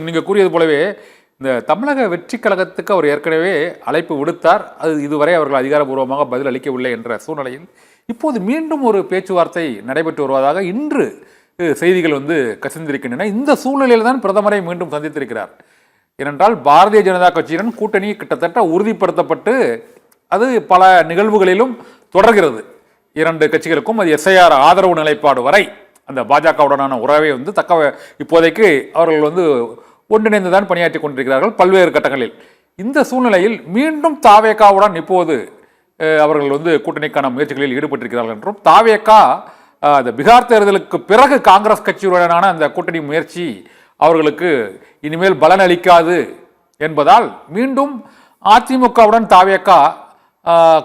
நீங்க கூறியது போலவே இந்த தமிழக வெற்றி கழகத்துக்கு அவர் ஏற்கனவே அழைப்பு விடுத்தார். அது இதுவரை அவர்கள் அதிகாரபூர்வமாக பதில் அளிக்கவில்லை என்ற சூழ்நிலையில் இப்போது மீண்டும் ஒரு பேச்சுவார்த்தை நடைபெற்று வருவதாக இன்று செய்திகள் கசிந்திருக்கின்றன. இந்த சூழ்நிலையில் தான் பிரதமரை மீண்டும் சந்தித்திருக்கிறார். ஏனென்றால் பாரதிய ஜனதா கட்சியுடன் கூட்டணி கிட்டத்தட்ட உறுதிப்படுத்தப்பட்டு அது பல நிகழ்வுகளிலும் தொடர்கிறது. இரண்டு கட்சிகளுக்கும் அது எஸ்ஐஆர் ஆதரவு நிலைப்பாடு வரை அந்த பாஜகவுடனான உறவை இப்போதைக்கு அவர்கள் ஒன்றிணைந்து தான் பணியாற்றி கொண்டிருக்கிறார்கள் பல்வேறு கட்டங்களில். இந்த சூழ்நிலையில் மீண்டும் தாவேகாவுடன் இப்போது அவர்கள் கூட்டணிக்கான முயற்சிகளில் ஈடுபட்டிருக்கிறார்கள் என்றும் தாவேகா அந்த பீகார் தேர்தலுக்கு பிறகு காங்கிரஸ் கட்சியுடனான அந்த கூட்டணி முயற்சி அவர்களுக்கு இனிமேல் பலனளிக்காது என்பதால் மீண்டும் அதிமுகவுடன் தாவேகா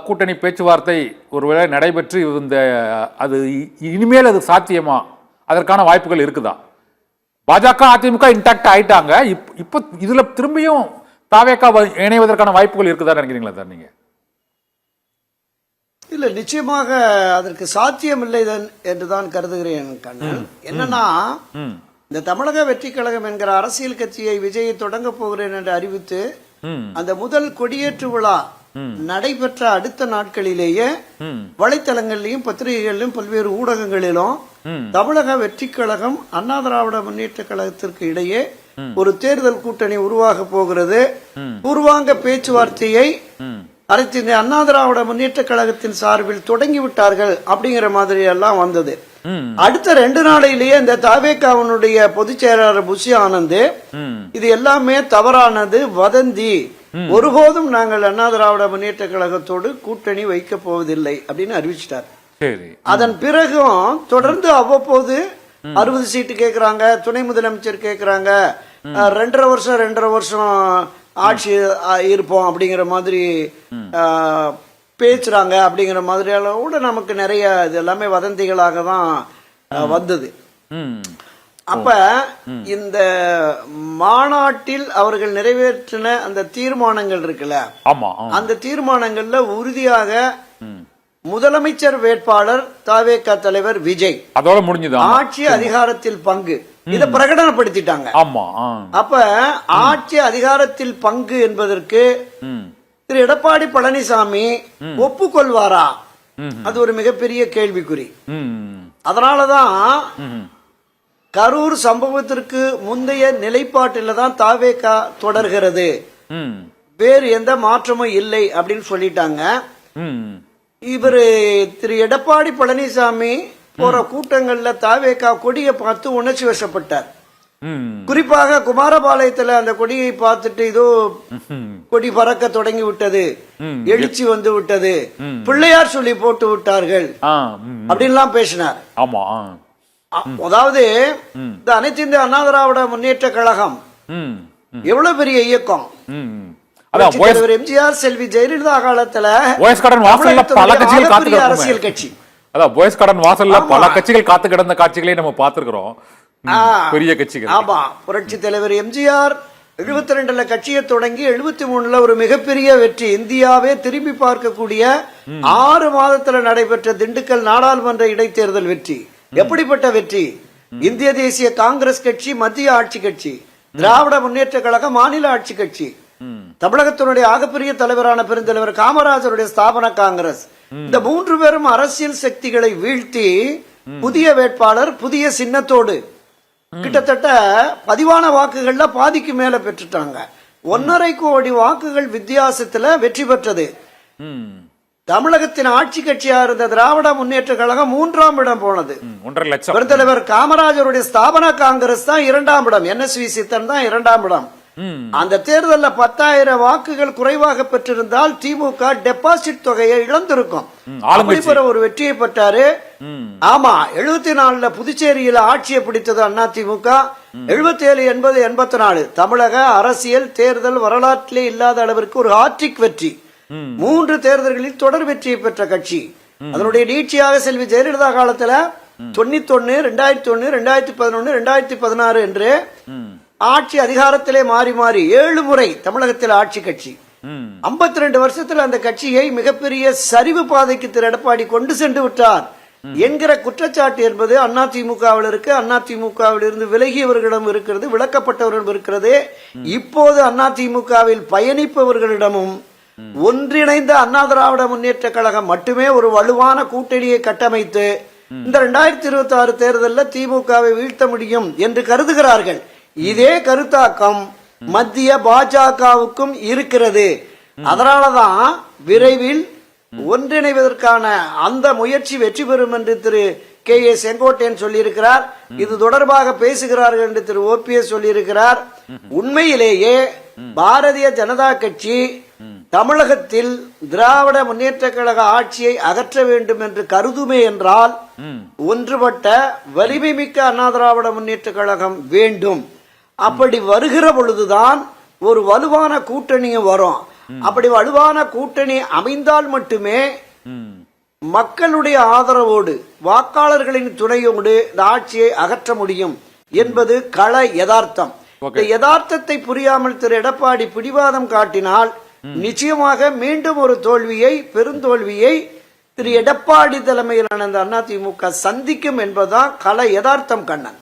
கூட்டணி பேச்சுவார்த்தை ஒருவேளை நடைபெற்று அது இனிமேல் அது சாத்தியமா, அதற்கான வாய்ப்புகள் இருக்குதா? பாஜக அதிமுக இன்டாக்ட் ஆயிட்டாங்க, இப்ப இதுல திரும்பியும் தாவேகா இணைவதற்கான வாய்ப்புகள் இருக்குதா நினைக்கிறீங்களா சார் நீங்க? இல்ல, நிச்சயமாக அதற்கு சாத்தியம் இல்லை என்றுதான் கருதுகிறேன் கண்ணன். என்னன்னா, இந்த தமிழக வெற்றி கழகம் என்கிற அரசியல் கட்சியை விஜயை தொடங்க போகிறேன் என்று அறிவித்து அந்த முதல் கொடியேற்று விழா நடைபெற்ற அடுத்த நாட்களிலேயே வலைத்தளங்களிலும் பத்திரிகைகளிலும் பல்வேறு ஊடகங்களிலும் தமிழக வெற்றி கழகம் அண்ணா திராவிட முன்னேற்ற கழகத்திற்கு இடையே ஒரு தேர்தல் கூட்டணி உருவாக போகிறது, பூர்வாங்க பேச்சுவார்த்தையை அனைத்து அண்ணா திராவிட முன்னேற்ற கழகத்தின் சார்பில் தொடங்கிவிட்டார்கள் அப்படிங்கிற மாதிரி எல்லாம் வந்தது. அடுத்த 2 நாளையிலேயே இந்த தாவேகாவுடைய பொதுச் செயலாளர் புஷி ஆனந்த் இது எல்லாமே தவறானது, வதந்தி, ஒருபோதும் நாங்கள் அண்ணா திராவிட முன்னேற்ற கழகத்தோடு கூட்டணி வைக்க போவதில்லை அப்படின்னு அறிவிச்சிட்டார். அதன் பிறகும் தொடர்ந்து அவ்வப்போது 60 சீட்டு கேட்கிறாங்க, துணை முதலமைச்சர் கேட்கிறாங்க, 2.5 வருஷம் ஆட்சி இருப்போம் அப்படிங்கிற மாதிரி பேசுறாங்க. அப்படிங்கிற மாதிரியால கூட நமக்கு நிறைய இது எல்லாமே வதந்திகளாக தான் வந்தது. அப்ப இந்த மாநாட்டில் அவர்கள் நிறைவேற்றின அந்த தீர்மானங்கள் இருக்குல்ல, அந்த தீர்மானங்கள்ல உறுதியாக முதலமைச்சர் வேட்பாளர் தாவேகா தலைவர் விஜய், அதோட முடிஞ்சது ஆட்சி அதிகாரத்தில் பங்கு, இதை பிரகடனப்படுத்திட்டாங்க. அப்ப ஆட்சி அதிகாரத்தில் பங்கு என்பதற்கு திரு எடப்பாடி பழனிசாமி ஒப்புக்கொள்வாரா? அது ஒரு மிகப்பெரிய கேள்விக்குறி. அதனாலதான் கரூர் சம்பவத்திற்கு முந்தைய நிலைப்பாட்டில தான் தாவேகா தொடர்கிறது, வேறு எந்த மாற்றமும் இல்லை அப்படின்னு சொல்லிட்டாங்க. இவரு திரு எடப்பாடி பழனிசாமி போற கூட்டங்கள்ல தாவேகா கொடியை பார்த்து உணர்ச்சி வசப்பட்டார். குறிப்பாக குமாரபாளையத்துல அந்த கொடியை பார்த்துட்டு இதோ கொடி பறக்க தொடங்கி விட்டது, எழுச்சி வந்து விட்டது, பிள்ளையார் சொல்லி போட்டு விட்டார்கள் அப்படின்லாம் பேசினார். அதாவது இந்த அனைத்து இந்திய அண்ணா திராவிட முன்னேற்ற கழகம் எவ்வளவு பெரிய இயக்கம். எம்ஜிஆர் செல்வி ஜெயலலிதா காலத்துல அரசியல் கட்சி, பல கட்சிகள் காத்து கிடந்த காட்சிகளை நம்ம பார்த்திருக்கிறோம். பெரிய கட்சிகள். ஆமா, புரட்சி தலைவர் எம்ஜிஆர் 72ல கட்சியை தொடங்கி 73ல ஒரு மிகப்பெரிய வெற்றி, இந்தியாவே திரும்பி பார்க்கக்கூடிய 6 மாதத்துல நடைபெற்ற திண்டுக்கல் நாடாளுமன்ற இடைத்தேர்தல் வெற்றி. எப்படிப்பட்ட வெற்றி! இந்திய தேசிய காங்கிரஸ் கட்சி மத்திய ஆட்சி கட்சி, திராவிட முன்னேற்ற கழகம் மாநில ஆட்சி கட்சி, தமிழகத்தினுடைய ஆகப்பெரிய தலைவரான பெருந்தலைவர் காமராஜருடைய ஸ்தாபன காங்கிரஸ், இந்த 3 பேரும் அரசியல் சக்திகளை வீழ்த்தி புதிய வேட்பாளர் புதிய சின்னத்தோடு கிட்டத்தட்ட பதிவான வாக்குகள்ல பாதிக்கு மேல பெற்றுட்டாங்க. 1.5 கோடி வாக்குகள் வித்தியாசத்துல வெற்றி பெற்றது. தமிழகத்தின் ஆட்சி கட்சியா இருந்த திராவிட முன்னேற்ற கழகம் 3ஆம் இடம் போனது. பெருந்தலைவர் காமராஜருடைய ஸ்தாபன காங்கிரஸ் தான் 2ஆம் இடம், NSV சித்தன் தான் 2ஆம் இடம். அந்த தேர்தலில் 10,000 வாக்குகள் குறைவாக பெற்றிருந்தால் திமுக டெபாசிட் தொகையை இழந்திருக்கும். ஒரு வெற்றியை பெற்றாரு. ஆமா, 74ல புதுச்சேரியில ஆட்சியை பிடித்தது அதிமுக. 77, 80, 84 தமிழக அரசியல் தேர்தல் வரலாற்றிலே இல்லாத அளவிற்கு ஒரு ஹாட்ரிக் வெற்றி. 3 தேர்தல்களில் தொடர் வெற்றியை பெற்ற கட்சி. அதனுடைய நீட்சியாக செல்வி ஜெயலலிதா காலத்துல 91, 2001, 2011, 2016 என்று ஆட்சி அதிகாரத்திலே மாறி மாறி 7 முறை தமிழகத்தில் ஆட்சி கட்சி. 52 வருஷத்துல அந்த கட்சியை மிகப்பெரிய சரிவு பாதைக்கு திரு எடப்பாடி கொண்டு சென்று விட்டார் என்கிற குற்றச்சாட்டு என்பது அதிமுகவில் இருக்கு. அதிமுகவில் இருந்து விலகியவர்களிடம் இருக்கிறது, விலக்கப்பட்டவர்களிடம் இருக்கிறது. இப்போது அதிமுகவில் பயணிப்பவர்களிடமும் ஒன்றிணைந்த அண்ணா திராவிட முன்னேற்ற கழகம் மட்டுமே ஒரு வலுவான கூட்டணியை கட்டமைத்து இந்த 2026 தேர்தலில் திமுகவை வீழ்த்த முடியும் என்று கருதுகிறார்கள். இதே கருத்தாக்கம் மத்திய பாஜகவுக்கும் இருக்கிறது. அதனாலதான் விரைவில் ஒன்றிணைவதற்கான அந்த முயற்சி வெற்றி பெறும் என்று திரு கே.ஏ. செங்கோட்டையன் சொல்லியிருக்கிறார். இது தொடர்பாக பேசுகிறார்கள் என்று திரு ஓபிஎஸ் சொல்லியிருக்கிறார். உண்மையிலேயே பாரதிய ஜனதா கட்சி தமிழகத்தில் திராவிட முன்னேற்ற கழக ஆட்சியை அகற்ற வேண்டும் என்று கருதுமே என்றால் ஒன்றுபட்ட வலிமை மிக்க அண்ணா திராவிட முன்னேற்ற கழகம் வேண்டும். அப்படி வருகிற பொழுதுதான் ஒரு வலுவான கூட்டணியும் வரும். அப்படி வலுவான கூட்டணி அமைந்தால் மட்டுமே மக்களுடைய ஆதரவோடு வாக்காளர்களின் துணையோடு இந்த ஆட்சியை அகற்ற முடியும் என்பது கள யதார்த்தம். இந்த யதார்த்தத்தை புரியாமல் திரு எடப்பாடி பிடிவாதம் காட்டினால் நிச்சயமாக மீண்டும் ஒரு பெருந்தோல்வியை திரு எடப்பாடி தலைமையிலான அந்த அதிமுக சந்திக்கும் என்பதுதான் கள யதார்த்தம் கண்ணன்.